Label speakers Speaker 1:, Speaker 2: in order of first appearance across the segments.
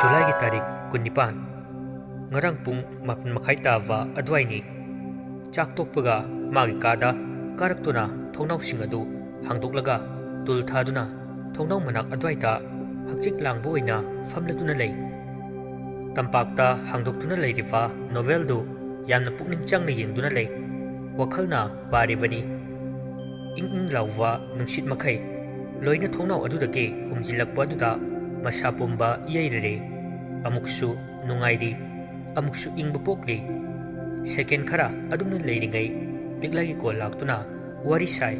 Speaker 1: July ki tarik kunipan ngarang pung mapan makai tava adwaini chak tokpaga magi kada karaktuna thongnau sing adu hangdoklaga tul thaduna thongnau manak adwaita hakchik langbo oina famladuna lei tampakta hangdoktuna leirifa novel du yamna pukning changna yengduna lei wakhalna baribani ing lawwa nungsit makai loina thongnau adudake humjilakpa aduda masa pumba yairere amuksu nungairi amuksu ingba pokli second khara adumna leiringai liglagi ko laktuna wari sai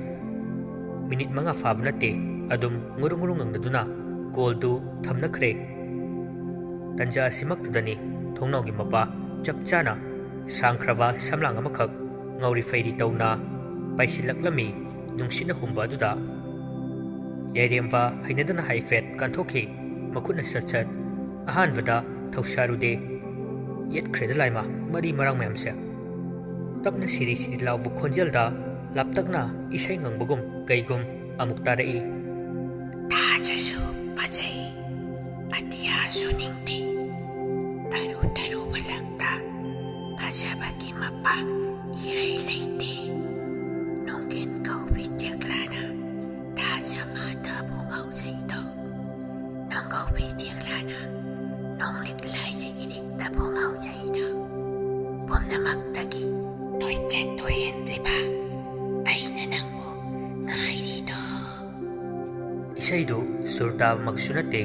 Speaker 1: minute manga fabnate adum ngurungurung ngangduna call du thamnakhre tanja simak tudani thongnau gi mapa chapchana sangkrava samlang amakhak ngauri fairi tawna paisilaklami nungsina humba duda yairemba hainadana haifet kanthokhi makuna sachat ahan vada thausarude yet khred laima mari marang memse tapna siri siri lawu khonjelda laptakna isai ngangbugum kaigum amuk tarai
Speaker 2: tajasu pajai atia suningti taru taru balakta pasabagi mapa irai leite nongken kau bijaklana tajama tabu ngau jaito nangau bijaklana nonglik lai jigirik tabu ngau jaito pomna maktagi noi chatoyen riba aina nangbu ngairi do
Speaker 1: isai du surta maksunate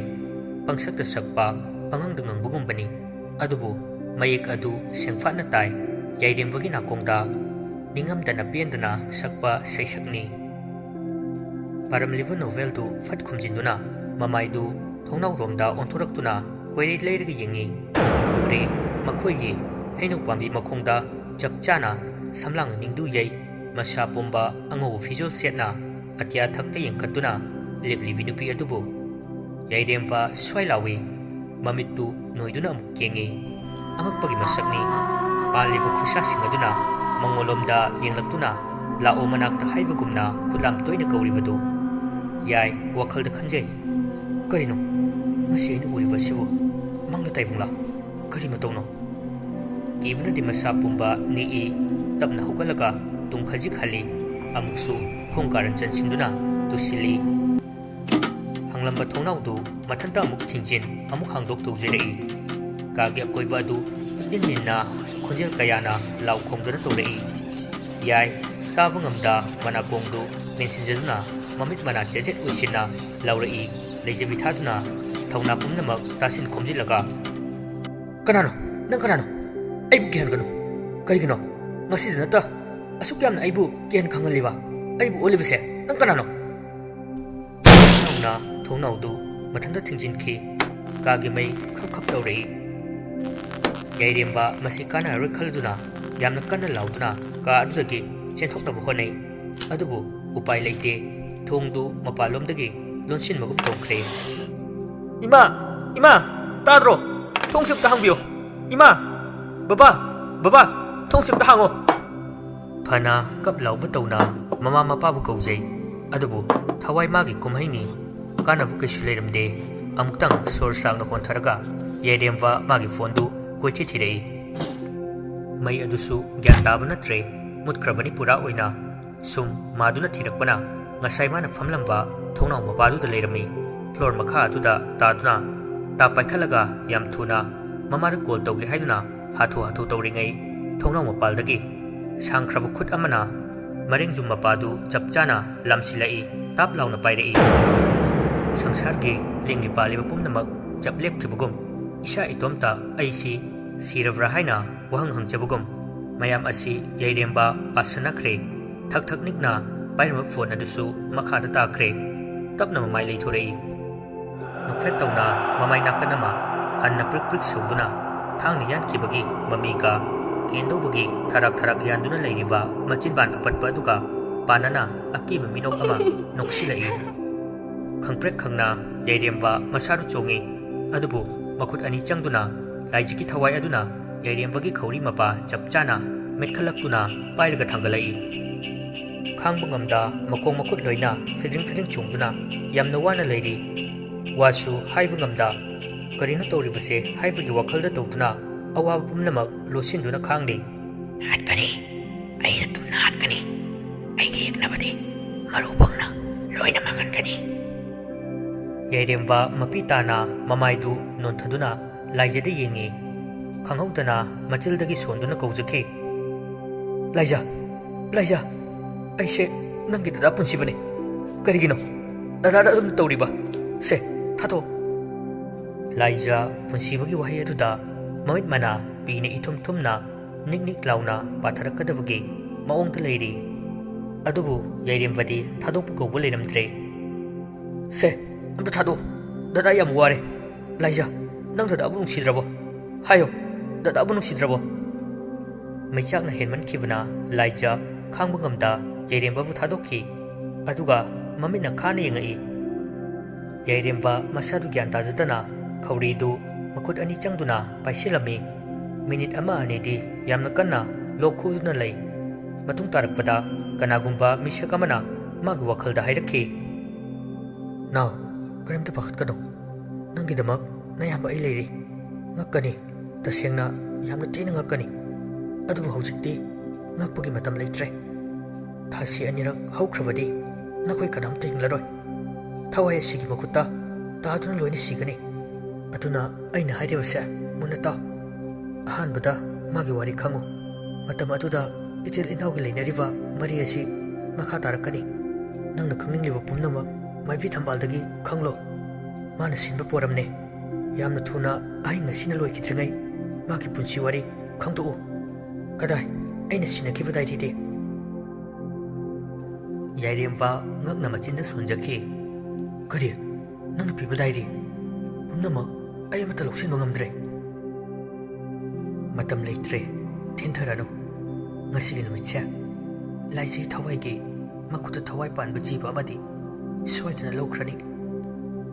Speaker 1: pangsakta sakpa pangangdangang bugumbani adubu mayek adu sengfatna tai yairemwagi nakongda ningamdana pendana sakpa saisakni paramliva novel du fat khumjinduna mamai du thongnau romda onthoraktuna koiri leirga yengi ure makhoigi heinu pambi makhongda chapchana samlang ningdu yai masa pumba ango visual setna atya thakta yengkatuna leblivi nupi adubu yairemwa swailawi mamittu noiduna amuk yengi angakpagi masakni palivu khusa singaduna mangolomda yenglaktuna lao manakta haivagumna khutlam toina kaurivadu yai wakhalda khanjai karino ngasi aina uriva sibu mangla taivungla kari matongno kivna di masa pumba ni i tapna hugalaga tungkhaji khali amuksu khongkaran chansinduna tusili hanglamba thongnau du mathanta amuk thingjin amuk hangdok tawjerei kagi akoiba du pukninna khonjel kayana lau khongdana tawrei yai tavangamda manakong du mensinjaduna mamit mana chejet usina laurei lejevi thaduna thongna pumnamak tasin khomjilaga kanano nang kanano aibu kihan kanu karigino ngasi nata asuk yamna aibu kihan khangaliba aibu olibase nang kanano na thongnau du mathanda thingjin khi kagi mai khap khap tawrei yairemba masikana rekhalduna yamna kanna lauduna ka adudagi chenthoknaba honai adubu upai leite thongdu mapalomdagi lonsin magum tongkhre ima ima tadro thongsip ta hangbiyo ima baba baba thongsip ta hango phana kap lauwa tawna mama mapa bu kaujai adubu thawai magi kumhaini kana bu kaisu leiramde amuktang sor sangna hontharaga yairemwa magi phone du koithi thirei mai adusu gyan daba natre mutkrabani pura oina sum maduna thirakpana ngasai mana famlamba thongnau mapadu da leirami floor makha atuda taduna ta paikhalaga yam thuna mamara call tawge haiduna hathu hathu tawringai thongnau mapaldagi sangkhrabu khut amana maringjum mapadu chapchana lamsilai tap launa pairei sangsargi lingli paliba pumnamak chaplek thibugum isa itomta aisi siravra haina wahang hangjabugum mayam asi yairemba pasanakre thak thak nikna pairma phone adusu makhada takre tapna mamai leithorei nokfet tawna mamai nakanama hanna prik prik suduna thangni yan kibagi mamika kendo bagi tharak tharak yanduna leiriva machinban apatpa duga panana akiba minok ama noksilai khangprek khangna yairemba masaru chongi अदुबु मखुट अनी चंगदुना लाइजिकी थवाई अदुना याइरेमबगी खौरी मपा चपचाना मेटखलक्तुना पाइरगा थांगलाई खांगबंगमदा मखोंग मखुट लोइना फिद्रिंग चुंगदुना यामना वाना लेरी वासु हाइबंगमदा करिनो तौरिबसे हाइबगी वखलदा तौदुना अवाब पुमनमक लोसिंदुना खांगली
Speaker 2: हाटकनी अइना तुमना हाटकनी अइगे एकनबदि मरुबंगना लोइना मांगनकनी
Speaker 1: याइरेमबा मपी ताना ममाइदु नोंथदुना लाइजदे येंगी खंगौदना मचिलदगी सोंदुना कौजखी लाइजा लाइजा ऐसे नंगी ददा पुंसिबने करिगिनो ददा अदुम तौरिबा से थातो लाइजा पुंसिबगी वहाई अदुदा ममित मना पीने इथुम थुमना निक निक लाउना पाथरकदबगी मओंगदा लेरी अदुबु याइरेमबदी थादोप कौबो लेरमद्रे से अमता थादो ददा याम वारे लाइजा नंग ददा अबु नुंसिद्रबो हायो ददा अबु नुंसिद्रबो मैचाकना हेनमनखिबना लाइजा खांबंगमदा याइरेमबबु थादोखी अदुगा ममिना खाना येंगई याइरेमबा मसादु ग्यान ताजदना खौरीदु मखुट अनी चंगदुना पाइसिलमी मिनिट अमा अनेदी यामना कन्ना लोखुदुना लई मतुंग तारकपदा कनागुंबा मिसक अमना माग वखलदा हाइरखी नाउ करिमता पखतकदो नंगिदमक नयाम आई लेरी ngakani tasengna yamna teina ngakani adubu hojikti ngakpagi matam leitre thasi anirak haukrabadi nakoi kanam teinglaroi thawai sigi makuta taaduna loini sigani aduna aina haidebase munata ahanbada magi wari khangu matam aduda ichil inaugi leinariba mari asi makha tarakani nangna khangningliba pumnamak maivi thambaldagi khanglo mana sinba poramne यामना थुना आई ngasiना loikitringai maki punsi wari khangto kadai aina sinakibadai thide याइरेमबा ngakna machinda sunjaki kari nang pibadai ri pumnama ai mata loksin ngamdre matam leitre thintarano ngasi numitcha laiji thawai gi makuta thawai pan baji ba madi soidna lokrani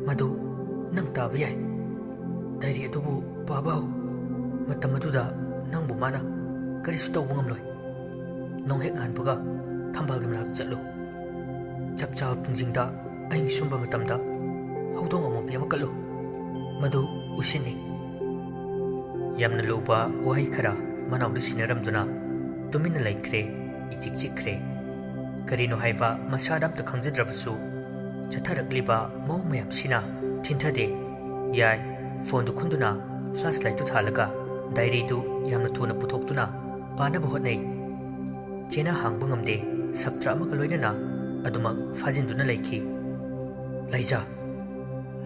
Speaker 1: madu nang tabu yai dairi adubu babau matam aduda nangbu mana karisu tawbu ngamloi nonghek nganbuga thambalgi manak chatlu chapcha punjingda aing sumba matamda haudong amopi amakalo madu usini yamna loba wahai khara manawdu sinaramduna tumina laikre ichik chikre karino haiva masadam ta khangjadrabasu chatharakliba mau mayam sina thinthade yai phone du khunduna flashlight tu thalaga diary du yamna thuna puthokduna pana bahot nei chena hangbungamde sabtra amaka loinana aduma fajinduna laiki laija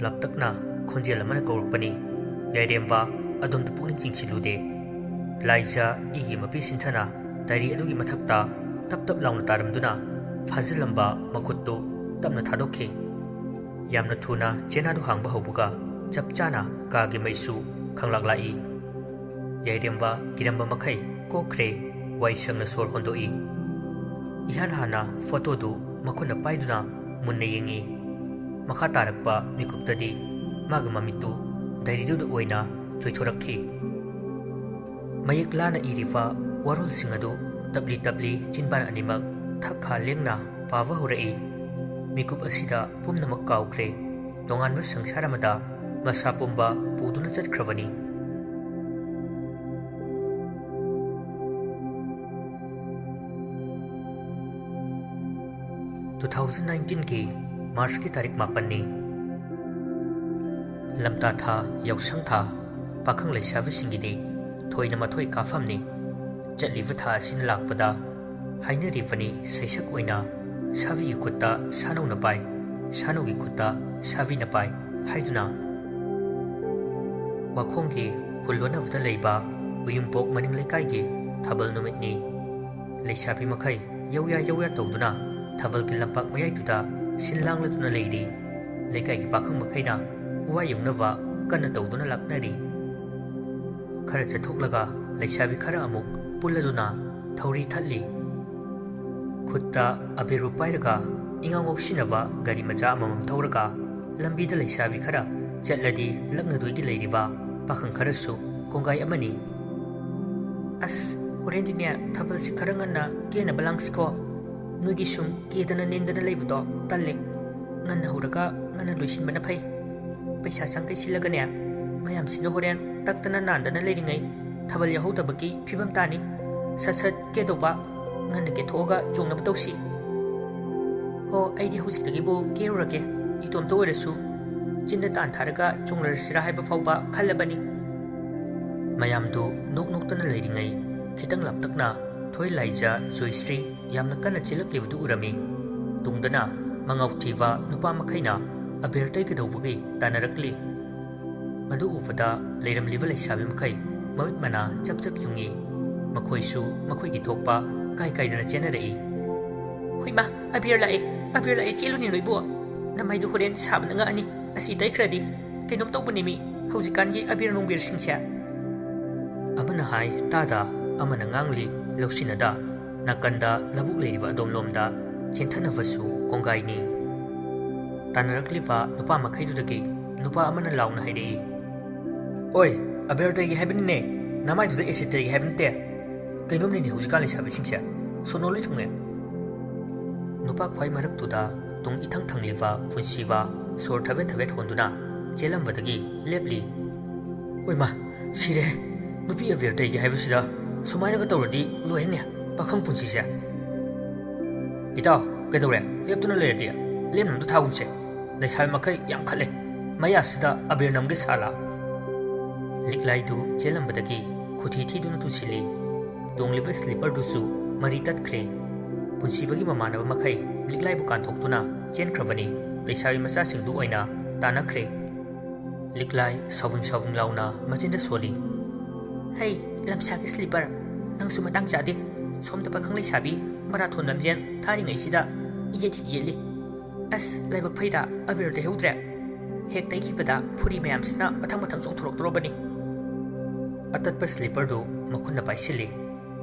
Speaker 1: laptakna khonjel amana kawrpani yairemba adum du pukning chingchilude laija igi mapi sinthana diary adugi mathakta tap tap launa taramduna fajilamba makuttu tamna thadokhe yamna thuna chena du hangba hobuga chapchana kagi maisu khanglak याइरेमबा गिरम्बा मखै कोख्रे वाइसंगना सोर होंदोई इहान हाना photo दु मखुना पाइदुना मुन्ना येंगी मखा तारकपा मिकुप्तदी माग ममितु दाइरिदुद ओइना चोइथोरखी मयक लाना इरिफा वरोल सिंगदु तबली तबली चिनबान अनिमक थखा लेंगना पावा होरई मिकुप असिदा पुमनमक काउख्रे तोंगानबा संसारमदा मसा पुंबा पुदुना चटख्रबनी 2019 की मार्च की तारीख 8 ने लमता था यौसंग था पाखंग लेसाबिसिंगिदि थोइना मथोइ काफमनि चटलिबा था सिन लाकपदा हाइनरिफनि सैसक ओइना सावी कुत्ता सानौना पाइ सानौगी कुत्ता सावी न पाइ हाइदुना वाखोंगी कुल्लोनवदा लेबा उयुमपोक मनिंग लेकाइगी थाबल नुमितनि लेसाबि मखै यौया तौदुना थाबल की लंपाक मयाइदुदा सिनलांगलदुना लेरी लेकाइगी पाखंग मखैना वा यौनवा कन्ना तौदुना लाकनरी खरा चथोकलगा लेसाबि खरा अमुक पुल्लदुना थौरी थल्ली खुत्ता अबिरु पाइरगा इंगांगौ सिनवा गाड़ी मचा अमम थौरगा लंबीदा लेसाबि खरा ꯆꯠꯂꯗꯤ ꯂꯛꯅꯗꯣꯏꯒꯤ ꯂꯩꯔꯤꯕ ꯄꯥꯈꯪ ꯈꯔꯁꯨ ꯀꯣꯡꯒꯥꯏ ꯑꯃꯅꯤ꯫ ꯑꯁ ꯍꯣꯔꯦꯟꯗꯤꯅꯦ ꯊꯥꯕꯜꯁꯤ ꯈꯔ ꯉꯟꯅ ꯀꯦꯅꯕ ꯂꯥꯡꯁꯤꯀꯣ꯫ ꯅꯣꯏꯒꯤ ꯁꯨꯝ ꯀꯦꯗꯅ ꯅꯦꯟꯗꯅ ꯂꯩꯕꯗꯣ ꯇꯜꯂꯦ꯫ ꯉꯟꯅ ꯍꯧꯔꯒ ꯉꯟꯅ ꯂꯣꯏꯁꯤꯟꯕꯅ ꯐꯩ꯫ ꯄꯩꯁꯥ ꯆꯪꯈꯩ ꯁꯤꯜꯂꯒꯅꯦ ꯃꯌꯥꯝꯁꯤꯅ ꯍꯣꯔꯦꯟ ꯇꯛꯇꯅ ꯅꯥꯟꯗꯅ ꯂꯩꯔꯤꯉꯩ ꯊꯥꯕꯜ ꯌꯥꯎꯍꯧꯗꯕꯒꯤ ꯐꯤꯕꯝ ꯇꯥꯅꯤ꯫ ꯁꯠ ꯁꯠ ꯀꯦꯗꯧꯕ ꯉꯟꯅ ꯀꯦꯊꯣꯛꯑꯒ ꯆꯣꯡꯅꯕ ꯇꯧꯁꯤ꯫ ꯍꯣ ꯑꯩꯗꯤ ꯍꯧꯖꯤꯛꯇꯒꯤꯕꯨ ꯀꯦꯔꯨꯔꯒꯦ꯫ ꯏꯇꯣꯝꯇ ꯑꯣꯏꯔꯁꯨ ꯆꯤꯟꯗ ꯇꯥꯟ ꯊꯥꯔꯒ ꯆꯣꯡꯂꯔꯁꯤꯔꯥ ꯍꯥꯏꯕ ꯐꯥꯎꯕ ꯈꯜꯂꯕꯅꯤ꯫ ꯃꯌꯥꯝꯗꯨ ꯅꯣꯛ ꯅꯣꯛꯇꯅ ꯂꯩꯔꯤꯉꯩ ꯈꯤꯇꯪ ꯂꯥꯞꯇꯛꯅ ꯊꯣꯏ ꯂꯥꯏꯖ ꯖꯣꯏꯁ꯭ꯔꯤ ꯌꯥꯝꯅ ꯀꯟꯅ ꯆꯦꯜꯂꯛꯂꯤꯕꯗꯨ ꯎꯔꯝꯃꯤ꯫ ꯇꯨꯡꯗꯅ ꯃꯉꯥꯎ ꯊꯤꯕ ꯅꯨꯄꯥ ꯃꯈꯩꯅ ꯑꯕꯦꯔ ꯇꯩꯒꯗꯧꯕꯒꯤ ꯇꯥꯟꯅꯔꯛꯂꯤ꯫ ꯃꯗꯨ ꯎꯕꯗ ꯂꯩꯔꯝꯂꯤꯕ ꯂꯩꯁꯥꯕꯤ ꯃꯈꯩ ꯃꯃꯤꯠ ꯃꯅꯥ ꯆꯞ ꯆꯞ ꯌꯨꯡꯉꯤ꯫ ꯃꯈꯣꯏꯁꯨ ꯃꯈꯣꯏꯒꯤ ꯊꯣꯛꯄ ꯀꯥꯏ ꯀꯥꯏꯗꯅ ꯆꯦꯟꯅꯔꯛꯏ꯫ ꯍꯨꯏꯃ ꯑꯕꯦꯔ ꯂꯥꯛꯑꯦ ꯆꯦꯜꯂꯨꯅꯤ ꯅꯣꯏꯕꯨ꯫ ꯅꯃꯥꯏꯗꯨ ꯍꯣꯔꯦꯟ ꯁꯥꯕꯅ ꯉꯛꯑꯅꯤ ꯑꯁꯤ ꯇꯩꯈ꯭ꯔꯗꯤ꯫ ꯀꯩꯅꯣꯝ ꯇꯧꯕꯅꯤ ꯃꯤ ꯍꯧꯖꯤꯛꯀꯥꯟꯒꯤ ꯑꯕꯦꯔ ꯅꯨꯡꯕꯤꯔꯁꯤꯡꯁꯦ꯫ ꯑꯃꯅ ꯍꯥꯏ ꯇꯥꯗ ꯑꯃꯅ ꯉꯥꯡꯂꯤ ꯂꯧꯁꯤꯟꯅꯗ꯫ ꯅꯥꯀꯟꯗ ꯂꯧꯕꯨꯛ ꯂꯩꯔꯤꯕ ꯑꯗꯣꯝꯂꯣꯝꯗ ꯆꯦꯟꯊꯅꯕꯁꯨ ꯀꯣꯡꯒꯥꯏꯅꯤ꯫ ꯇꯥꯟꯅꯔꯛꯂꯤꯕ ꯅꯨꯄꯥ ꯃꯈꯩꯗꯨꯗꯒꯤ ꯅꯨꯄꯥ ꯑꯃꯅ ꯂꯥꯎꯅ ꯍꯥꯏꯔꯛꯏ꯫ ꯑꯣꯏ ꯑꯕꯦꯔ ꯇꯩꯒꯦ ꯍꯥꯏꯕꯅꯤꯅꯦ ꯅꯃꯥꯏꯗꯨꯗ ꯑꯦꯁꯤꯗ ꯇꯩꯒꯦ ꯍꯥꯏꯕ ꯅꯠꯇꯦ꯫ ꯀꯩꯅꯣꯝꯅꯤꯅꯦ ꯍꯧꯖꯤꯛꯀꯥꯟ ꯂꯩꯁꯥꯕꯤꯁꯤꯡꯁꯦ ꯁꯣꯅꯣ ꯂꯣꯏ ꯊꯨꯡꯉꯦ꯫ ꯅꯨꯄꯥ ꯈ꯭ꯋꯥꯏ ꯃꯔꯛꯇꯨꯗ ꯇꯨꯡ ꯏꯊꯪ ꯊꯪꯂꯤꯕ ꯄꯨꯟꯁꯤꯕ ꯁꯣꯔ ꯊꯕꯦꯠ ꯊꯕꯦꯠ ꯍꯣꯟꯗꯨꯅ ꯆꯦꯜꯂꯝꯕꯗꯒꯤ ꯂꯦꯞꯂꯤ꯫ ꯍꯣꯏꯃ ꯁꯤꯔꯦ ꯅꯨꯄꯤ ꯑꯕꯦꯔ ꯇꯩꯒꯦ ꯍꯥꯏꯕꯁꯤꯗ ꯁꯨꯃꯥꯏꯅꯒ ꯇꯧꯔꯗꯤ ꯂꯣꯏꯔꯅꯦ ꯄꯥꯈꯪ ꯄꯨꯟꯁꯤꯁꯦ꯫ ꯏꯇꯥꯎ ꯀꯩꯗꯧꯔꯦ ꯂꯦꯞꯇꯨꯅ ꯂꯩꯔꯗꯤ ꯂꯦꯝꯅ ꯑꯝꯇ ꯊꯥꯒꯨꯝꯁꯦ꯫ ꯂꯩꯁꯥꯕꯤ ꯃꯈꯩ ꯌꯥꯝ ꯈꯠꯂꯦ ꯃꯌꯥꯁꯤꯗ ꯑꯕꯦꯔ ꯅꯝꯒꯦ ꯁꯥꯂꯥ꯫ ꯂꯤꯛꯂꯥꯏꯗꯨ ꯆꯦꯜꯂꯝꯕꯗꯒꯤ ꯈꯨꯊꯤ ꯊꯤꯗꯨꯅ ꯇꯨꯁꯤꯜꯂꯤ꯫ ꯇꯣꯡꯂꯤꯕ ꯁ꯭ꯂꯤꯄꯔꯗꯨꯁꯨ ꯃꯔꯤ ꯇꯠꯈ꯭ꯔꯦ꯫ ꯄꯨꯟꯁꯤꯕꯒꯤ ꯃꯃꯥꯟꯅꯕ ꯃꯈꯩ ꯂꯤꯛꯂꯥꯏꯕꯨ ꯀꯥꯟꯊꯣꯛꯇꯨꯅ ꯆꯦꯟꯈ꯭ꯔꯕꯅꯤ꯫ ꯂꯩꯁꯥꯕꯤ ꯃꯆꯥꯁꯤꯡꯗꯨ ꯑꯣꯏꯅ ꯇꯥꯟꯅꯈ꯭ꯔꯦ꯫ ꯂꯤꯛꯂꯥꯏ ꯁꯥꯎꯕꯨꯡ ꯁꯥꯎꯕꯨꯡ ꯂꯥꯎꯅ ꯃꯆꯤꯟꯗ ꯁꯣꯜꯂꯤ꯫ ꯍꯩ ꯂꯝꯁꯥꯒꯤ ꯁ꯭ꯂꯤꯄꯔ ꯅꯪꯁꯨ ꯃꯇꯥꯡ ꯆꯥꯗꯦ꯫ ꯁꯣꯝꯗ ꯄꯥꯈꯪ ꯂꯩꯁꯥꯕꯤ ꯃꯔꯥꯊꯣꯟ ꯂꯝꯖꯦꯟ ꯊꯥꯔꯤꯉꯩꯁꯤꯗ ꯏꯌꯦꯠ ꯍꯦꯛ ꯌꯦꯠꯂꯤ꯫ ꯑꯁ ꯂꯥꯏꯕꯛ ꯐꯩꯗ ꯑꯕꯦꯔ ꯇꯩꯍꯧꯗ꯭ꯔꯦ꯫ ꯍꯦꯛ ꯇꯩꯈꯤꯕꯗ ꯐꯨꯔꯤ ꯃꯌꯥꯝꯁꯤꯅ ꯃꯊꯪ ꯃꯊꯪ ꯆꯣꯡꯊꯣꯔꯛꯇꯣꯔꯕꯅꯤ꯫ ꯑꯇꯠꯄ ꯁ꯭ꯂꯤꯄꯔꯗꯨ ꯃꯈꯨꯠꯅ ꯄꯥꯏꯁꯤꯜꯂꯤ꯫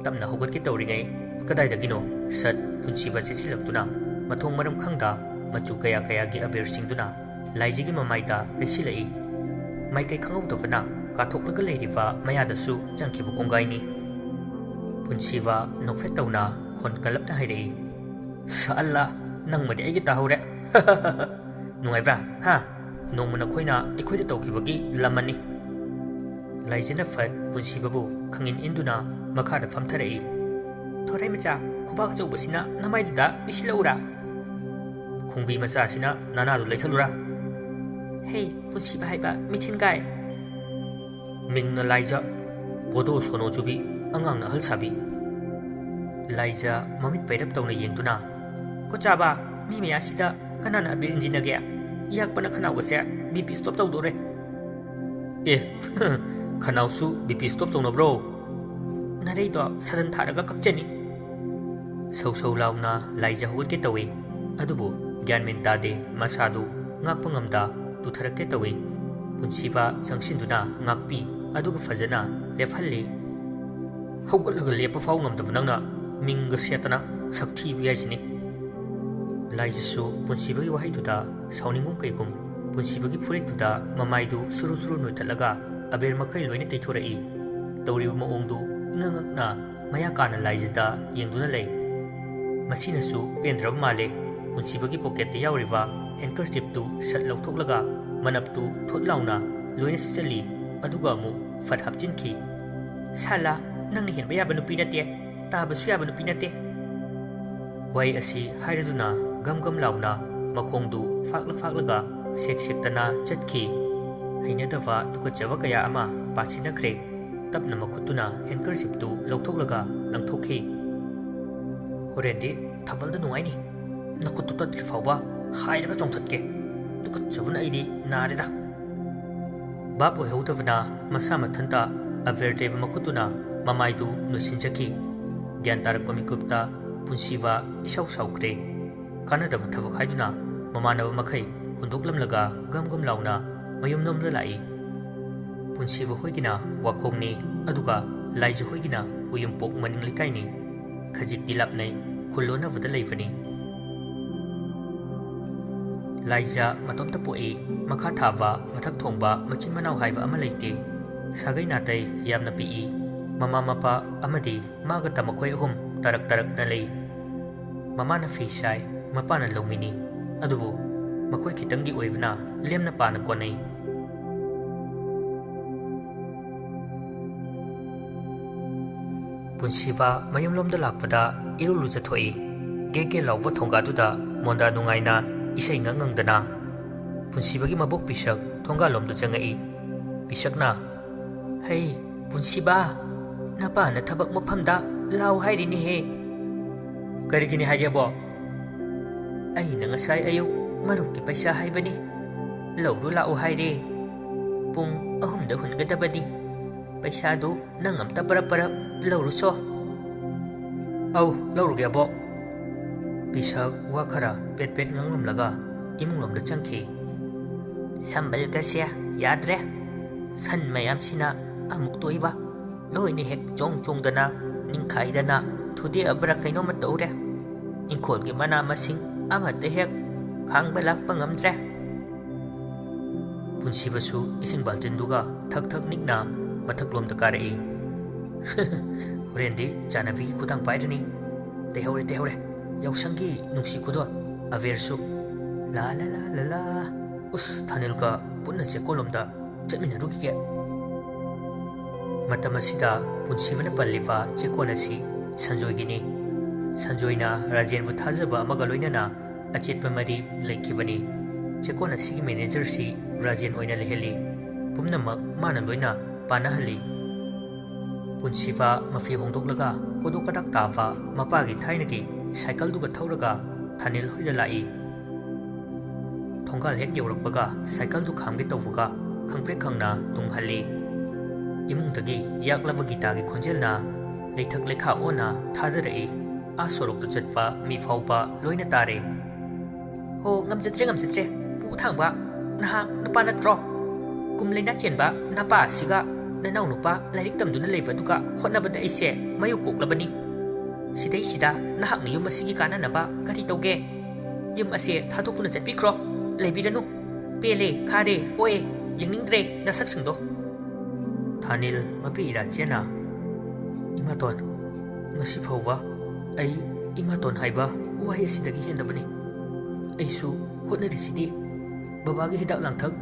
Speaker 1: ꯇꯞꯅ ꯍꯧꯒꯠꯀꯦ ꯇꯧꯔꯤꯉꯩ ꯀꯗꯥꯏꯗꯒꯤꯅꯣ ꯁꯠ ꯄꯨꯟꯁꯤꯕ ꯆꯦꯠꯁꯤꯜꯂꯛꯇꯨꯅ ꯃꯊꯣꯡ ꯃꯔꯝ ꯈꯪꯗ ꯃꯆꯨ ꯀꯌꯥ ꯀꯌꯥꯒꯤ ꯑꯕꯦꯔꯁꯤꯡꯗꯨꯅ ꯂꯥꯏꯖꯒꯤ ꯃꯃꯥꯏꯗ ꯇꯩꯁꯤꯜꯂꯛꯏ꯫ ꯃꯥꯏꯀꯩ ꯈꯪꯍꯧꯗꯕꯅ ꯀꯥꯊꯣꯛꯂꯒ ꯂꯩꯔꯤꯕ ꯃꯌꯥꯗꯁꯨ ꯆꯪꯈꯤꯕ ꯀꯣꯡꯒꯥꯏꯅꯤ꯫ ꯄꯨꯟꯁꯤꯕ ꯅꯣꯛꯐꯦꯠ ꯇꯧꯅ ꯈꯣꯟ ꯀꯜꯂꯞꯅ ꯍꯥꯏꯔꯛꯏ꯫ ꯁꯥꯜꯂꯥ ꯅꯪꯃꯗꯤ ꯑꯩꯒꯤ ꯇꯥꯍꯧꯔꯦ꯫ ꯅꯨꯡꯉꯥꯏꯕ꯭ꯔꯥ ꯍꯥ ꯅꯣꯡꯃ ꯅꯈꯣꯏꯅ ꯑꯩꯈꯣꯏꯗ ꯇꯧꯈꯤꯕꯒꯤ ꯂꯃꯟꯅꯤ꯫ ꯂꯥꯏꯖꯅ ꯐꯠ ꯄꯨꯟꯁꯤꯕꯕꯨ ꯈꯪꯏꯟ ꯏꯟꯗꯨꯅ ꯃꯈꯥꯗ ꯐꯝꯊꯔꯛꯏ꯫ ꯊꯣꯔꯩ ꯃꯆꯥ ꯈꯨꯕꯥꯛ ꯑꯆꯧꯕꯁꯤꯅ ꯅꯃꯥꯏꯗꯨꯗ ꯄꯤꯁꯤꯜꯂꯛꯎꯔꯥ꯫ ꯈꯣꯡꯕꯤ ꯃꯆꯥꯁꯤꯅ ꯅꯅꯥꯗꯨ ꯂꯩꯊꯠꯂꯨꯔꯥ꯫ ꯍꯦ ꯄꯨꯟꯁꯤꯕ ꯍꯥꯏꯕ ꯃꯤꯊꯤꯟ ꯀꯥꯏ꯫ ꯃꯤꯡꯅ ꯂꯥꯏꯖ ꯕꯣꯗꯣ ꯁꯣꯅꯣ ꯆꯨꯕꯤ ꯑꯉꯥꯡꯅ ꯑꯍꯜ ꯁꯥꯕꯤ꯫ ꯂꯥꯏꯖ ꯃꯃꯤꯠ ꯄꯩꯔꯞ ꯇꯧꯅ ꯌꯦꯡꯗꯨꯅ ꯀꯣꯆꯥꯕ ꯃꯤ ꯃꯌꯥꯁꯤꯗ ꯀꯅꯥꯅ ꯑꯕꯦꯔ ꯏꯟꯖꯤꯟꯅꯒꯦ꯫ ꯏꯌꯥꯛꯄꯅ ꯈꯅꯥꯎꯒꯁꯦ ꯕꯤꯄꯤ ꯁ꯭ꯇꯣꯞ ꯇꯧꯗꯣꯔꯦ꯫ ꯑꯦ ꯈꯅꯥꯎꯁꯨ ꯕꯤꯄꯤ ꯁ꯭ꯇꯣꯞ ꯇꯧꯅꯕ꯭ꯔꯣ꯫ ꯅꯥꯔꯩꯗꯣ ꯁꯥꯗꯟ ꯊꯥꯔꯒ ꯀꯛꯆꯅꯤ꯫ ꯁꯧ ꯁꯧ ꯂꯥꯎꯅ ꯂꯥꯏꯖ ꯍꯧꯒꯠꯀꯦ ꯇꯧꯏ ꯑꯗꯨꯕꯨ ꯒ꯭ꯌꯥꯟ ꯃꯦꯟ ꯇꯥꯗꯦ ꯃꯁꯥꯗꯨ ꯉꯥꯛꯄ ꯉꯝꯗ ꯇꯨꯊꯔꯛꯀꯦ ꯇꯧꯏ꯫ ꯄꯨꯟꯁꯤꯕ ꯆꯪꯁꯤꯟꯗꯨꯅ ꯉꯥꯛꯄꯤ ꯑꯗꯨꯒ ꯐꯖꯅ ꯂꯦꯞꯍꯜꯂꯤ꯫ ꯍꯧꯒꯠꯂꯒ ꯂꯦꯞꯄ ꯐꯥꯎ ꯉꯝꯗꯕ ꯅꯪꯅ ꯃꯤꯡꯒ ꯁꯦꯠꯇꯅ ꯁꯛꯊꯤꯕ ꯌꯥꯏꯁꯤꯅꯤ꯫ ꯂꯥꯏꯖꯁꯨ ꯄꯨꯟꯁꯤꯕꯒꯤ ꯋꯥꯍꯩꯗꯨꯗ ꯁꯥꯎꯅꯤꯡꯒꯨꯝ ꯀꯩꯒꯨꯝ ꯄꯨꯟꯁꯤꯕꯒꯤ ꯐꯨꯔꯤꯠꯇꯨꯗ ꯃꯃꯥꯏꯗꯨ ꯁꯨꯔꯨ ꯁꯨꯔꯨ ꯅꯣꯏꯊꯠꯂꯒ ꯑꯕꯦꯔ ꯃꯈꯩ ꯂꯣꯏꯅ ꯇꯩꯊꯣꯔꯛꯏ꯫ ꯇꯧꯔꯤꯕ ꯃꯑꯣꯡꯗꯨ ꯏꯉꯛ ꯉꯛꯅ ꯃꯌꯥ ꯀꯥꯅ ꯂꯥꯏꯖꯗ ꯌꯦꯡꯗꯨꯅ ꯂꯩ꯫ ꯃꯁꯤꯅꯁꯨ ꯄꯦꯟꯗ꯭ꯔꯕ ꯃꯥꯜꯂꯦ꯫ ꯄꯨꯟꯁꯤꯕꯒꯤ ꯄꯣꯀꯦꯠꯇ ꯌꯥꯎꯔꯤꯕ ꯍꯦꯟꯀꯔꯆꯤꯞꯇꯨ ꯁꯠ ꯂꯧꯊꯣꯛꯂꯒ ꯃꯅꯞꯇꯨ ꯊꯣꯠ ꯂꯥꯎꯅ ꯂꯣꯏꯅ ꯁꯤꯠꯆꯜꯂꯤ ꯑꯗꯨꯒ ꯑꯃꯨꯛ ꯐꯠ ꯍꯥꯞꯆꯤꯟꯈꯤ꯫ ꯁꯥꯂꯥ ꯅꯪꯅ ꯍꯦꯟꯕ ꯌꯥꯕ ꯅꯨꯄꯤ ꯅꯠꯇꯦ ꯇꯥꯕꯁꯨ ꯌꯥꯕ ꯅꯨꯄꯤ ꯅꯠꯇꯦ꯫ ꯋꯥꯍꯩ ꯑꯁꯤ ꯍꯥꯏꯔꯗꯨꯅ ꯒꯝ ꯒꯝ ꯂꯥꯎꯅ ꯃꯈꯣꯡꯗꯨ ꯐꯥꯛꯂ ꯐꯥꯛꯂꯒ ꯁꯦꯛ ꯁꯦꯛꯇꯅ ꯆꯠꯈꯤ꯫ ꯍꯩꯅꯗꯕ ꯇꯨꯀꯠꯆꯕ ꯀꯌꯥ ꯑꯃ ꯄꯥꯁꯤꯟꯅꯈ꯭ꯔꯦ꯫ ꯇꯞꯅ ꯃꯈꯨꯠꯇꯨꯅ ꯍꯦꯟꯀꯔꯆꯤꯞꯇꯨ ꯂꯧꯊꯣꯛꯂꯒ ꯂꯪꯊꯣꯛꯈꯤ꯫ ꯍꯣꯔꯦꯟꯗꯤ ꯊꯥꯕꯜꯗ ꯅꯨꯡꯉꯥꯏꯅꯤ꯫ ꯅꯈꯨꯠꯇꯨ ꯇꯠꯇ꯭ꯔꯤ ꯐꯥꯎꯕ ꯍꯥꯏꯔꯒ ꯆꯣꯡꯊꯠꯀꯦ꯫ ꯇꯨꯀꯠꯆꯕꯅ ꯑꯩꯗꯤ ꯅꯥꯔꯦꯗ꯫ ꯚꯥꯞ ꯑꯣꯏꯍꯧꯗꯕꯅ ꯃꯁꯥ ꯃꯊꯟꯇ ꯑꯕꯦꯔ ꯇꯩꯕ ꯃꯈꯨꯠꯇꯨꯅ ꯃꯃꯥꯏꯗꯨ ꯅꯣꯏꯁꯤꯟꯖꯈꯤ꯫ ꯒ꯭ꯌꯥꯟ ꯇꯥꯔꯛꯄ ꯃꯤꯀꯨꯞꯇ ꯄꯨꯟꯁꯤꯕ ꯏꯁꯥꯎ ꯁꯥꯎꯈ꯭ꯔꯦ꯫ ꯀꯥꯟꯅꯗꯕ ꯊꯕꯛ ꯍꯥꯏꯗꯨꯅ ꯃꯃꯥꯟꯅꯕ ꯃꯈꯩ ꯍꯨꯟꯗꯣꯛꯂꯝꯂꯒ ꯒꯝ ꯒꯝ ꯂꯥꯎꯅ ꯃꯌꯨꯝꯂꯣꯝꯗ ꯂꯥꯛꯏ꯫ ꯄꯨꯟꯁꯤꯕ ꯍꯣꯏꯒꯤꯅ ꯋꯥꯈꯣꯡꯅꯤ ꯑꯗꯨꯒ ꯂꯥꯏꯖ ꯍꯣꯏꯒꯤꯅ ꯎꯌꯨꯝꯄꯣꯛ ꯃꯅꯤꯡ ꯂꯩꯀꯥꯏꯅꯤ꯫ ꯈꯖꯤꯛꯇꯤ ꯂꯥꯞꯅꯩ ꯈꯨꯜ ꯂꯣꯟꯅꯕꯗ ꯂꯩꯕꯅꯤ꯫ ꯂꯥꯏꯖꯥ ꯃꯇꯣꯝꯇ ꯄꯣꯛꯏ ꯃꯈꯥ ꯊꯥꯕ ꯃꯊꯛ ꯊꯣꯡꯕ ꯃꯆꯤꯟ ꯃꯅꯥꯎ ꯍꯥꯏꯕ ꯑꯃ ꯂꯩꯇꯦ ꯁꯥꯒꯩ ꯅꯥꯇꯩ ꯌꯥꯝꯅ ꯄꯤꯛꯏ ꯃꯃꯥ ꯃꯄꯥ ꯑꯃꯗꯤ ꯃꯥꯒꯇ ꯃꯈꯣꯏ ꯑꯍꯨꯝ ꯇꯔꯛ ꯇꯔꯛꯅ ꯂꯩ ꯃꯃꯥꯅ ꯐꯤ ꯁꯥꯏ ꯃꯄꯥꯅ ꯂꯧꯃꯤꯅꯤ ꯑꯗꯨꯕꯨ ꯃꯈꯣꯏ ꯈꯤꯇꯪꯒꯤ ꯑꯣꯏꯕꯅ ꯂꯦꯝꯅ ꯄꯥꯅ ꯀꯣꯟꯅꯩ ꯄꯨꯟꯁꯤꯕ ꯃꯌꯨꯝꯂꯣꯝꯗ ꯂꯥꯛꯄꯗ ꯏꯔꯨ ꯂꯨꯖꯊꯣꯛꯏ ꯒꯦꯒꯦ ꯂꯥꯎꯕ ꯊꯣꯡꯒꯥꯗꯨꯗ ꯃꯣꯟꯗꯥ ꯅꯨꯡꯉꯥꯏꯅ ꯏꯁꯩ ꯉꯪꯗꯅ ꯄꯨꯟꯁꯤꯕꯒꯤ ꯃꯕꯣꯛ ꯄꯤꯁꯛ ꯊꯣꯡꯒꯥꯂꯣꯝꯗ ꯆꯪꯉꯛꯏ ꯄꯤꯁꯛꯅ ꯍꯩ ꯄꯨꯟꯁꯤꯕ ꯅꯄꯥꯅ ꯊꯕꯛ ꯃꯐꯝꯗ ꯂꯥꯎ ꯍꯥꯏꯔꯤꯅꯦꯍꯦ ꯀꯔꯤꯒꯤꯅꯤ ꯍꯥꯏꯒꯦꯕꯣ ꯑꯩꯅ ꯉꯁꯥꯏ ꯑꯌꯨꯛ ꯃꯔꯨꯞꯀꯤ ꯄꯩꯁꯥ ꯍꯥꯏꯕꯅꯤ ꯂꯧꯔꯨ ꯂꯥꯛꯎ ꯍꯥꯏꯔꯦ ꯄꯨꯡ 3ꯗ ꯍꯨꯟꯒꯗꯕꯅꯤ ꯄꯩꯁꯥꯗꯨ ꯅꯪ ꯑꯝꯇ ꯄꯔꯞ ꯂꯧꯔꯨꯆꯣ ꯑꯧ ꯂꯧꯔꯨꯒꯦ ꯑꯕꯣꯛ ꯄꯤꯁꯛ ꯋꯥ ꯈꯔ ꯄꯦꯠ ꯄꯦꯠ ꯉꯥꯡꯂꯝꯂꯒ ꯏꯃꯨꯡꯂꯣꯝꯗ ꯆꯪꯈꯤ ꯁꯝꯕꯜꯒꯁꯦ ꯌꯥꯗ꯭ꯔꯦ ꯁꯟ ꯃꯌꯥꯝꯁꯤꯅ ꯑꯃꯨꯛ ꯇꯣꯏꯕ ꯂꯣꯏꯅ ꯍꯦꯛ ꯆꯣꯡꯗꯅ ꯅꯤꯡꯈꯥꯏꯗꯅ ꯊꯨꯗꯦꯛꯑꯕ꯭ꯔꯥ ꯀꯩꯅꯣꯝꯃ ꯇꯧꯔꯦ ꯏꯪꯈꯣꯜꯒꯤ ꯃꯅꯥ ꯃꯁꯤꯡ ꯑꯃꯠꯇ ꯍꯦꯛ ꯈꯥꯡꯕ ꯂꯥꯛꯄ ꯉꯝꯗ꯭ꯔꯦ ꯄꯨꯟꯁꯤꯕꯁꯨ ꯏꯁꯤꯡ ꯕꯥꯜꯇꯤꯟꯗꯨꯒ ꯊꯛ ꯊꯛ ꯅꯤꯛꯅ ꯃꯊꯛꯂꯣꯝꯗ ꯀꯥꯔꯛꯏ ꯍꯣꯔꯦꯟꯗꯤ ꯆꯥꯅꯕꯤꯒꯤ ꯈꯨꯗꯥꯡ ꯄꯥꯏꯔꯅꯤ ꯇꯩꯍꯧꯔꯦ ꯌꯥꯎꯁꯪꯒꯤ ꯅꯨꯡꯁꯤ ꯈꯨꯗꯣꯜ ꯑꯕꯦꯔꯁꯨ ꯂꯥ ꯂꯥ ꯂꯥ ꯂꯥ ꯂꯥ ꯎꯁ ꯊꯥꯅꯤꯜꯒ ꯄꯨꯟꯅ ꯆꯦꯛꯀꯣꯜꯂꯣꯝꯗ ꯆꯠꯃꯤꯟꯅꯔꯨꯈꯤꯒꯦ ꯃꯇꯝ ꯑꯁꯤꯗ ꯄꯨꯟꯁꯤꯕꯅ ꯄꯜꯂꯤꯕ ꯆꯦꯛꯀꯣꯟ ꯑꯁꯤ ꯁꯟꯖꯣꯏꯒꯤꯅꯤ ꯁꯟꯖꯣꯏꯅ ꯔꯥꯖꯦꯟꯕꯨ ꯊꯥꯖꯕ ꯑꯃꯒ ꯂꯣꯏꯅꯅ ꯑꯆꯦꯠꯄ ꯃꯔꯤ ꯂꯩꯈꯤꯕꯅꯤ ꯆꯦꯛꯀꯣꯟ ꯑꯁꯤꯒꯤ ꯃꯦꯅꯦꯖꯔꯁꯤ ꯔꯥꯖꯦꯟ ꯑꯣꯏꯅ ꯂꯩꯍꯜꯂꯤ ꯄꯨꯝꯅꯃꯛ ꯃꯥꯅ ꯂꯣꯏꯅ ꯄꯥꯅꯍꯜꯂꯤ ꯄꯨꯟꯁꯤꯕ ꯃꯐꯤ ꯍꯣꯡꯗꯣꯛꯂꯒ ꯀꯣꯗꯣꯛ ꯀꯗꯥꯛ ꯇꯥꯕ ꯃꯄꯥꯒꯤ ꯊꯥꯏꯅꯒꯤ ꯁꯥꯏꯀꯜꯗꯨꯒ ꯊꯧꯔꯒ ꯊꯥꯅꯤꯜ ꯍꯣꯏꯗ ꯂꯥꯛꯏ ꯊꯣꯡꯒꯥꯜ ꯍꯦꯛ ꯌꯧꯔꯛꯄꯒ ꯁꯥꯏꯀꯜꯗꯨ ꯈꯥꯝꯒꯦ ꯇꯧꯕꯒ ꯈꯪꯄ꯭ꯔꯦꯛ ꯈꯪꯅ ꯇꯨꯡꯍꯜꯂꯤ ꯏꯃꯨꯡꯗꯒꯤ ꯌꯥꯛꯂꯕ ꯒꯤꯇꯥꯒꯤ ꯈꯣꯟꯖꯦꯜꯅ ꯂꯩꯊꯛ ꯂꯩꯈꯥ ꯑꯣꯟꯅ ꯊꯥꯗꯔꯛꯏ ꯁꯣꯔꯣꯛꯇ ꯆꯠꯄ ꯃꯤ ꯐꯥꯎꯕ ꯂꯣꯏꯅ ꯇꯥꯔꯦ ꯍꯣ ꯉꯝꯖꯗ꯭ꯔꯦ ꯄꯨ ꯊꯥꯡꯕ ꯅꯍꯥꯛ ꯅꯨꯄꯥ ꯅꯠꯇ꯭ꯔꯣ ꯀꯨꯝ ꯂꯩꯅꯥ ꯆꯦꯟꯕ ꯅꯄꯥ ꯑꯁꯤꯒ ꯅꯅꯥꯎ ꯅꯨꯄꯥ ꯂꯥꯏꯔꯤꯛ ꯇꯝꯗꯨꯅ ꯂꯩꯕꯗꯨꯒ ꯍꯣꯠꯅꯕꯗ ꯑꯩꯁꯦ ꯃꯌꯨ ꯀꯣꯛꯂꯕꯅꯤ ꯁꯤꯗꯩꯁꯤꯗ ꯅꯍꯥꯛꯅ ꯌꯨꯝ ꯑꯁꯤꯒꯤ ꯀꯥꯟꯅꯅꯕ ꯀꯔꯤ ꯇꯧꯒꯦ ꯌꯨꯝ ꯑꯁꯦ ꯊꯥꯗꯣꯛꯇꯨꯅ ꯆꯠꯄꯤꯈ꯭ꯔꯣ ꯂꯩꯕꯤꯔꯅꯨ ꯄꯦꯜꯂꯦ ꯈꯥꯔꯦ ꯑꯣꯑꯦ ꯌꯦꯡꯅꯤꯡꯗ꯭ꯔꯦ ꯅꯁꯛꯁꯤꯡꯗꯣ ꯊꯥꯅꯤꯜ ꯃꯄꯤ ꯏꯔꯥꯆꯦꯅ ꯏꯃꯥꯇꯣꯟ ꯉꯁꯤ ꯐꯥꯎꯕ ꯑꯩ ꯏꯃꯥꯇꯣꯟ ꯍꯥꯏꯕ ꯋꯥꯍꯩ ꯑꯁꯤꯗꯒꯤ ꯍꯦꯟꯗꯕꯅꯤ ꯑꯩꯁꯨ ꯍꯣꯠꯅꯔꯤꯁꯤꯗꯤ ꯕꯕꯥꯒꯤ ꯍꯤꯗꯥꯛ ꯂꯥꯡꯊꯛ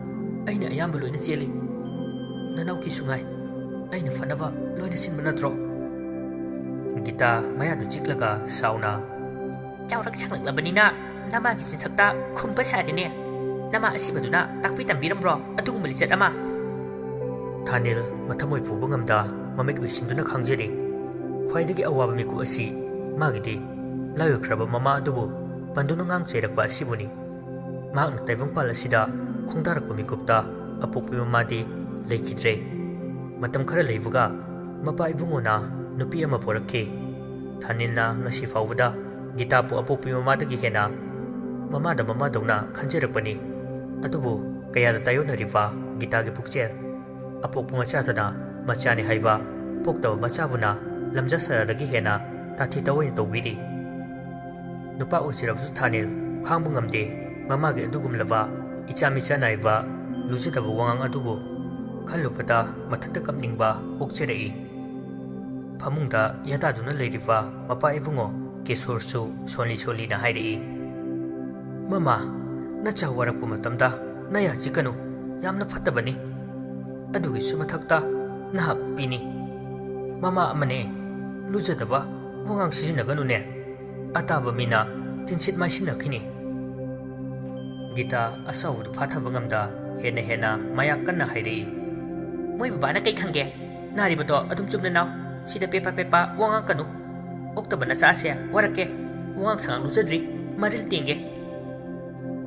Speaker 1: ꯑꯩꯅ ꯑꯌꯥꯝꯕ ꯂꯣꯏꯅ ꯆꯦꯜꯂꯤ ꯅꯅꯥꯎꯀꯤꯁꯨ ꯉꯥꯏ ꯑꯩꯅ ꯐꯅꯕ ꯂꯣꯏꯅ ꯁꯤꯟꯕ ꯅꯠꯇ꯭ꯔꯣ ꯒꯤꯇꯥ ꯃꯌꯥꯗꯨ ꯆꯤꯛꯂꯒ ꯁꯥꯎꯅ ꯆꯥꯎꯔꯛ ꯁꯥꯡꯂꯛꯂꯕꯅꯤꯅ ꯅꯃꯥꯒꯤ ꯆꯤꯟꯊꯛꯇ ꯈꯨꯝꯕ ꯁꯥꯔꯤꯅꯦ ꯅꯃꯥ ꯑꯁꯤꯕꯗꯨꯅ ꯇꯥꯛꯄꯤ ꯇꯝꯕꯤꯔꯝꯕ꯭ꯔꯣ ꯑꯗꯨꯒꯨꯝꯕ ꯂꯤꯆꯠ ꯑꯃ ꯊꯥꯅꯤꯜ ꯃꯊꯃꯣꯏ ꯄꯨꯕ ꯉꯝꯗ ꯃꯃꯤꯠ ꯎꯏꯁꯤꯟꯗꯨꯅ ꯈꯪꯖꯔꯤ ꯈ꯭ꯋꯥꯏꯗꯒꯤ ꯑꯋꯥꯕ ꯃꯤꯀꯨꯞ ꯑꯁꯤ ꯃꯥꯒꯤꯗꯤ ꯂꯥꯏꯑꯣꯏꯈ꯭ꯔꯕ ꯃꯃꯥ ꯑꯗꯨꯕꯨ ꯄꯟꯗꯨꯅ ꯉꯥꯡ ꯆꯩꯔꯛꯄ ꯑꯁꯤꯕꯨꯅꯤ ꯃꯍꯥꯛꯅ ꯇꯥꯏꯕꯪꯄꯥꯜ ꯑꯁꯤꯗ ꯈꯣꯡꯗꯥꯔꯛꯄ ꯃꯤꯀꯨꯞꯇ ꯑꯄꯣꯛꯄꯤ ꯃꯃꯥꯗꯤ ꯂꯩꯈꯤꯗ꯭ꯔꯦ ꯃꯇꯝ ꯈꯔ ꯂꯩꯕꯒ ꯃꯄꯥ ꯏꯕꯨꯡꯉꯣꯅ ꯅꯨꯄꯤ ꯑꯃ ꯄꯣꯔꯛꯈꯤ ꯊꯥꯅꯤꯜꯅ ꯉꯁꯤ ꯐꯥꯎꯕꯗ ꯒꯤꯇꯥꯕꯨ ꯑꯄꯣꯛꯄꯤ ꯃꯃꯥꯗꯒꯤ ꯍꯦꯟꯅ ꯃꯃꯥꯗ ꯃꯃꯥꯗꯧꯅ ꯈꯟꯖꯔꯛꯄꯅꯤ ꯑꯗꯨꯕꯨ ꯀꯌꯥꯗ ꯇꯥꯌꯣꯟꯅꯔꯤꯕ ꯒꯤꯇꯥꯒꯤ ꯄꯨꯛꯆꯦꯜ ꯑꯄꯣꯛꯄ ꯃꯆꯥꯗꯅ ꯃꯆꯥꯅꯤ ꯍꯥꯏꯕ ꯄꯣꯛꯇꯕ ꯃꯆꯥꯕꯨꯅ ꯂꯝꯖꯥ ꯁꯔꯥꯗꯒꯤ ꯍꯦꯟꯅ ꯇꯥꯊꯤ ꯇꯥꯑꯣꯏꯅ ꯇꯧꯕꯤꯔꯤ ꯅꯨꯄꯥ ꯑꯣꯏꯖꯔꯕꯁꯨ ꯊꯥꯅꯤꯜ ꯈꯥꯡꯕ ꯉꯝꯗꯦ ꯃꯃꯥꯒꯤ ꯑꯗꯨꯒꯨꯝꯂꯕ ꯏꯆꯥ ꯃꯤꯆꯥ ꯅꯥꯏꯕ ꯂꯨꯖꯗꯕ ꯋꯥꯉꯥꯡ ꯑꯗꯨꯕꯨ ꯈꯜꯂꯨꯕꯗ ꯃꯊꯟꯇ ꯀꯞꯅꯤꯡꯕ ꯄꯣꯛꯆꯔꯛꯏ ꯐꯃꯨꯡꯗ ꯌꯥꯇꯥꯗꯨꯅ ꯂꯩꯔꯤꯕ ꯃꯄꯥ ꯏꯕꯨꯡꯉꯣ ꯀꯦꯁꯣꯔꯁꯨ ꯁꯣꯜꯂꯤꯅ ꯍꯥꯏꯔꯛꯏ ꯃꯃꯥ ꯅꯆꯥ ꯋꯥꯔꯛꯄ ꯃꯇꯝꯗ ꯅꯌꯥ ꯆꯤꯛꯀꯅꯨ ꯌꯥꯝꯅ ꯐꯠꯇꯕꯅꯤ ꯑꯗꯨꯒꯤꯁꯨ ꯃꯊꯛꯇ ꯅꯍꯥꯛ ꯄꯤꯅꯤ ꯃꯃꯥ ꯑꯃꯅꯦ ꯂꯨꯖꯗꯕ ꯋꯥꯉꯥꯡ ꯁꯤꯖꯤꯟꯅꯒꯅꯨꯅꯦ ꯑꯇꯥꯕ ꯃꯤꯅ ꯇꯤꯟꯁꯤꯠ ꯃꯥꯏꯁꯤꯟꯅꯈꯤꯅꯤ ꯒꯤꯇꯥ ꯑꯁꯥꯎꯕꯗꯨ ꯐꯥꯊꯕ ꯉꯝꯗ ꯍꯦꯟꯅ ꯃꯌꯥꯛ ꯀꯟꯅ ꯍꯥꯏꯔꯛꯏ ꯃꯣꯏ ꯕꯕꯥꯅ ꯀꯩ ꯈꯪꯒꯦ ꯅꯥꯔꯤꯕꯗꯣ ꯑꯗꯨꯝ ꯆꯨꯝꯅ ꯅꯥꯎ ꯁꯤꯗ ꯄꯦꯄꯥ ꯋꯥꯉꯥꯡ ꯀꯅꯨ ꯑꯣꯛꯇꯕ ꯅꯆꯥꯁꯦ ꯋꯥꯔꯛꯀꯦ ꯋꯥꯉꯥꯡ ꯁꯉꯥꯡ ꯂꯨꯖꯗ꯭ꯔꯤ ꯃꯔꯤꯜ ꯇꯦꯡꯒꯦ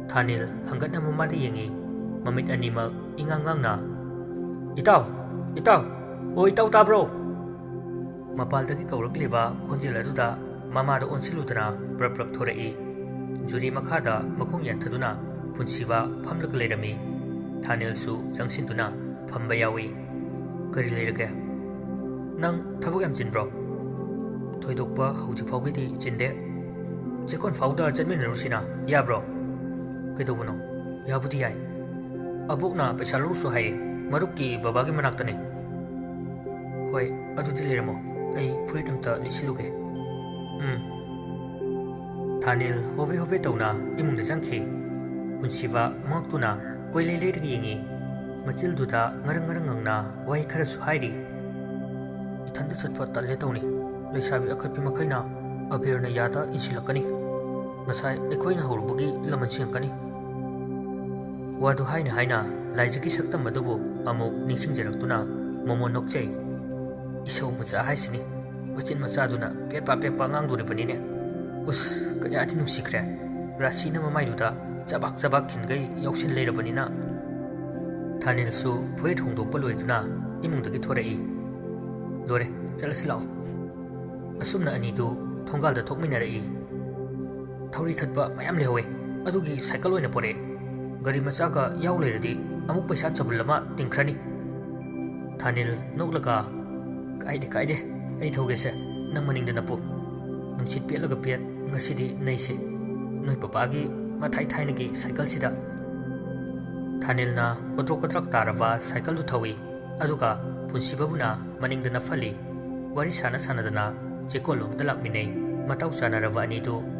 Speaker 1: ꯊꯥꯅꯤꯜ ꯍꯪꯒꯠꯅ ꯃꯃꯥꯗ ꯌꯦꯡꯉꯤ ꯃꯃꯤꯠ ꯑꯅꯤꯃꯛ ꯏꯉꯥꯡ ꯉꯥꯡꯅ ꯏꯇꯥꯎ ꯑꯣ ꯏꯇꯥꯎ ꯇꯥꯕ꯭ꯔꯣ ꯃꯄꯥꯜꯗꯒꯤ ꯀꯧꯔꯛꯂꯤꯕ ꯈꯣꯟꯖꯦꯜ ꯑꯗꯨꯗ ꯃꯃꯥꯗ ꯑꯣꯟꯁꯤꯜꯂꯨꯗꯨꯅ ꯄ꯭ꯔꯞ ꯊꯣꯔꯛꯏ ꯖꯨꯔꯤ ꯃꯈꯥꯗ ꯃꯈꯣꯡ ꯌꯥꯟꯊꯗꯨꯅ ꯄꯨꯟꯁꯤꯕ ꯐꯝꯂꯒ ꯂꯩꯔꯝꯃꯤ ꯊꯥꯅꯤꯜꯁꯨ ꯆꯪꯁꯤꯟꯗꯨꯅ ꯐꯝꯕ ꯌꯥꯎꯏ ꯀꯔꯤ ꯂꯩꯔꯒꯦ ꯅꯪ ꯊꯕꯛ ꯌꯥꯝ ꯆꯤꯟꯕ꯭ꯔꯣ ꯊꯣꯏꯗꯣꯛꯄ ꯍꯧꯖꯤꯛ ꯐꯥꯎꯒꯤꯗꯤ ꯆꯤꯟꯗꯦ ꯆꯦꯛꯀꯣꯟ ꯐꯥꯎꯗ ꯆꯠꯃꯤꯟꯅꯔꯨꯁꯤꯅ ꯌꯥꯕ꯭ꯔꯣ ꯀꯩꯗꯧꯕꯅꯣ ꯌꯥꯕꯨꯗꯤ ꯌꯥꯏ ꯑꯕꯣꯛꯅ ꯄꯩꯁꯥ ꯂꯧꯔꯨꯁꯨ ꯍꯥꯏꯌꯦ ꯃꯔꯨꯞꯀꯤ ꯕꯕꯥꯒꯤ ꯃꯅꯥꯛꯇꯅꯦ ꯍꯣꯏ ꯑꯗꯨꯗꯤ ꯂꯩꯔꯝꯃꯣ ꯑꯩ ꯐꯨꯔꯤꯠ ꯑꯝꯇ ꯂꯤꯠꯁꯤꯜꯂꯨꯒꯦ ꯊꯥꯅꯤꯜ ꯍꯣꯕꯦ ꯍꯣꯕꯦ ꯇꯧꯅ ꯏꯃꯨꯡꯗ ꯆꯪꯈꯤ ꯄꯨꯟꯁꯤꯕ ꯃꯍꯥꯛꯇꯨꯅ ꯀꯣꯏꯂꯩ ꯂꯩꯔꯒ ꯌꯦꯡꯉꯤ ꯃꯆꯤꯜꯗꯨꯗ ꯉꯔꯪ ꯉꯔꯪ ꯉꯪꯅ ꯋꯥꯍꯩ ꯈꯔꯁꯨ ꯍꯥꯏꯔꯤ ꯏꯊꯟꯗ ꯆꯠꯄ ꯇꯜꯂꯦ ꯇꯧꯅꯤ ꯂꯩꯁꯥꯕꯤ ꯑꯈꯠꯄꯤ ꯃꯈꯩꯅ ꯑꯕꯦꯔꯅ ꯌꯥꯗ ꯏꯟꯁꯤꯜꯂꯛꯀꯅꯤ ꯉꯁꯥꯏ ꯑꯩꯈꯣꯏꯅ ꯍꯧꯔꯨꯕꯒꯤ ꯂꯃꯟ ꯁꯤꯡꯉꯛꯀꯅꯤ ꯋꯥꯗꯨ ꯍꯥꯏꯅ ꯍꯥꯏꯅ ꯂꯥꯏꯖꯒꯤ ꯁꯛꯇꯝ ꯑꯗꯨꯕꯨ ꯑꯃꯨꯛ ꯅꯤꯡꯁꯤꯡꯖꯔꯛꯇꯨꯅ ꯃꯣꯃꯣꯟ ꯅꯣꯛꯆꯩ ꯏꯁꯧ ꯃꯆꯥ ꯍꯥꯏꯁꯤꯅꯤ ꯃꯆꯤꯟ ꯃꯆꯥꯗꯨꯅ ꯄꯦꯠꯄꯥ ꯄꯦꯠꯄꯥ ꯉꯥꯡꯗꯣꯔꯤꯕꯅꯤꯅꯦ ꯎꯁ ꯀꯌꯥꯗꯤ ꯅꯨꯡꯁꯤꯈ꯭ꯔꯦ ꯔꯥꯁꯤꯅ ꯃꯃꯥꯏꯗꯨꯗ ꯆꯕꯥꯛ ꯆꯕꯥꯛ ꯈꯤꯟꯒꯩ ꯌꯥꯎꯁꯤꯟ ꯂꯩꯔꯕꯅꯤꯅ ꯊꯥꯅꯤꯜꯁꯨ ꯐꯨꯔꯤꯠ ꯍꯣꯡꯗꯣꯛꯄ ꯂꯣꯏꯗꯨꯅ ꯏꯃꯨꯡꯗꯒꯤ ꯊꯣꯔꯛꯏ ꯂꯣꯏꯔꯦ ꯆꯠꯂꯁꯤ ꯂꯥꯛꯑꯣ ꯑꯁꯨꯝꯅ ꯑꯅꯤꯗꯨ ꯊꯣꯡꯒꯥꯜꯗ ꯊꯣꯛꯃꯤꯟꯅꯔꯛꯏ ꯊꯧꯔꯤ ꯊꯠꯄ ꯃꯌꯥꯝ ꯂꯩꯍꯧꯋꯦ ꯑꯗꯨꯒꯤ ꯁꯥꯏꯀꯜ ꯑꯣꯏꯅ ꯄꯣꯔꯛꯑꯦ ꯒꯥꯔꯤ ꯃꯆꯥꯒ ꯌꯥꯎ ꯂꯩꯔꯗꯤ ꯑꯃꯨꯛ ꯄꯩꯁꯥ ꯆꯕꯨꯜ ꯑꯃ ꯇꯤꯡꯈ꯭ꯔꯅꯤ ꯊꯥꯅꯤꯜ ꯅꯣꯛꯂꯒ ꯀꯥꯏꯗꯦ ꯀꯥꯏꯗꯦ ꯑꯩ ꯊꯧꯒꯦꯁꯦ ꯅꯪ ꯃꯅꯤꯡꯗ ꯅꯞꯄꯨ ꯅꯨꯡꯁꯤꯠ ꯄꯦꯠꯂꯒ ꯄꯦꯠ ꯉꯁꯤꯗꯤ ꯅꯩꯁꯤ ꯅꯣꯏ ꯄꯄꯥꯒꯤ ꯃꯊꯥꯏ ꯊꯥꯏꯅꯒꯤ ꯁꯥꯏꯀꯜꯁꯤꯗ ꯊꯥꯅꯤꯜꯅ ꯀꯣꯗ꯭ꯔꯣꯛ ꯀꯣꯗ꯭ꯔꯥꯛ ꯇꯥꯔꯕ ꯁꯥꯏꯀꯜꯗꯨ ꯊꯧꯏ ꯑꯗꯨꯒ ꯄꯨꯟꯁꯤꯕꯕꯨꯅ ꯃꯅꯤꯡꯗ ꯅꯞꯐꯜꯂꯤ ꯋꯥꯔꯤ ꯁꯥꯟꯅꯗꯅ ꯆꯦꯛꯀꯣꯜꯂꯣꯝꯗ ꯂꯥꯛꯃꯤꯟꯅꯩ ꯃꯇꯥꯎ ꯆꯥꯟꯅꯔꯕ ꯑꯅꯤꯗꯨ